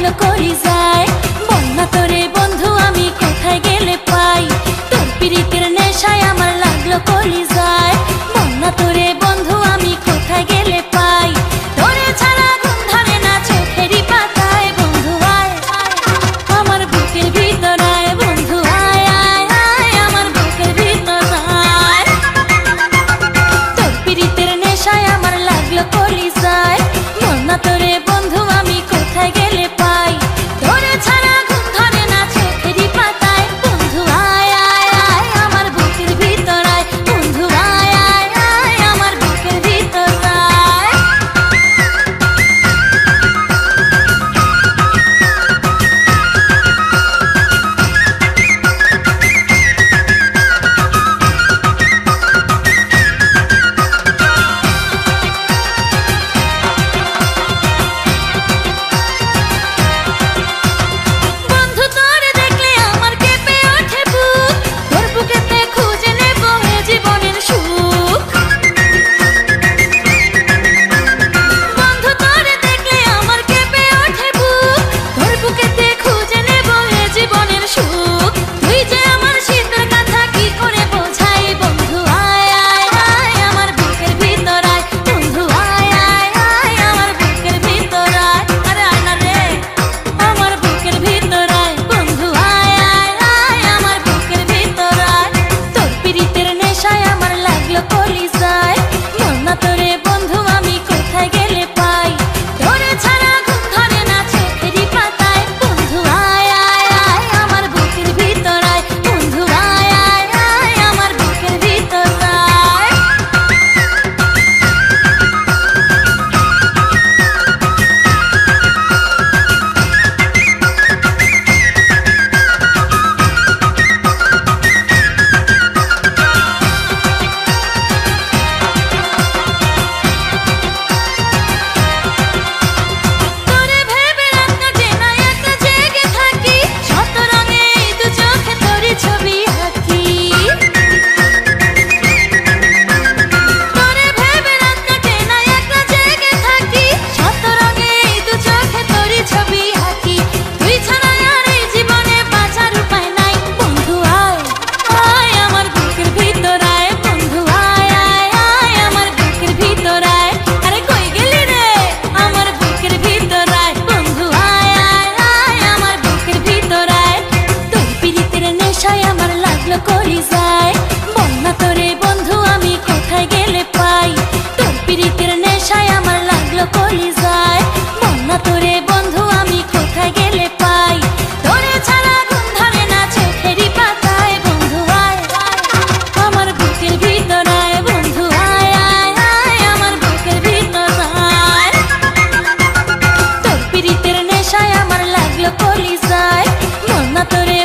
লাগলো কলিজায়। বলনা তোরে বন্ধু আমি কোথায় গেলে পাই, তোর পিরিতের নেশায় আমার লাগলো কলিজায়। বলনা তোরে বন্ধু আমি কোথায় গেলে পাই, তোরে ছাড়া ঘুম ধরে না চোখেরই পাতায়। বন্ধু আয় আমার বুকের ভিতর আয়, বন্ধু আয় আয় আয় আমার বুকের ভিতর আয়। তোর পিরিতের নেশায় আমার লাগলো কলিজায়। বলনা তোরে বন্ধু আমি কোথায় গেলে পাই, তোরে ছাড়া ঘুম ধরে না চোখেরই পাতায়। বন্ধু আয় আয় আয় আমার বুকের ভিতর আয়, বন্ধু আয় আয় আয় আমার বুকের ভিতর আয়। বন্ধু তোরে দেখলে আমার কেঁপে ওঠে বুক, তোর বুকেতে খুঁজে নেব এ জীবনের সুখ। বন্ধু তোরে দেখলে আমার কেঁপে ওঠে বুক, তোর বুকেতে খুঁজে নেব এ জীবনের সুখ। তুই যে আমার শীতের কথা কি করে বোঝাই, বন্ধু আয় আয় আয় আমার বুকের ভিতর আয়, বন্ধু আয় আয় আয় আমার বুকের ভিতর আয়। আরে আয় না রে আমার বুকের ভিতর আয়, বন্ধু আয় আয় আয় আমার বুকের ভিতর আয়। তোর পিরিতের নেশায় আমার লাগলো কলিজায়। বলনা তোরে বন্ধু আমি কোথায় গেলে পাই, তোরে ছাড়া ঘুম ধরে না চোখেরই পাতায়। বন্ধু আয় আয় আয় আমার বুকের ভিতর আয়, বন্ধু আয় আয় আয় আমার বুকের ভিতর আয়। তোরে ভেবে রাত কাটে না একা জেগে থাকি, শত রঙে এই দু চোখে তোরই ছবি আঁকি। তোরে ভেবে রাত কাটে না একা জেগে থাকি, শত রঙে এই দু চোখে তোরই ছবি আঁকি। তুই ছাড়া আর এই জীবনে বাঁচার উপায় নাই। বন্ধু আয় আয় আমার বুকের ভিতর আয়, বন্ধু আয় আয় আয় আমার বুকের ভিতর আয়। আরে কই গেলি রে আমার বুকের ভিতর আয়, বন্ধু আয় আয় আয় আমার বুকের ভিতর আয়। তোর পিরিতের নেশায় আমার লাগলো কলিজায়। বলনা তোরে বন্ধু আমি কোথায় গেলে পাই, তোর পিরিতের নেশায় আমার লাগলো কলিজায়। বলনা তোরে বন্ধু আমি কোথায় গেলে পাই, তোরে ছাড়া ঘুম ধরে না চোখেরই পাতায়। বন্ধু আয় আমার বুকের ভিতর আয়, বন্ধু আয় আয় আয় আমার বুকের ভিতর আয়। তোর পিরিতের নেশায় আমার লাগলো কলিজায়। বলনা তোরে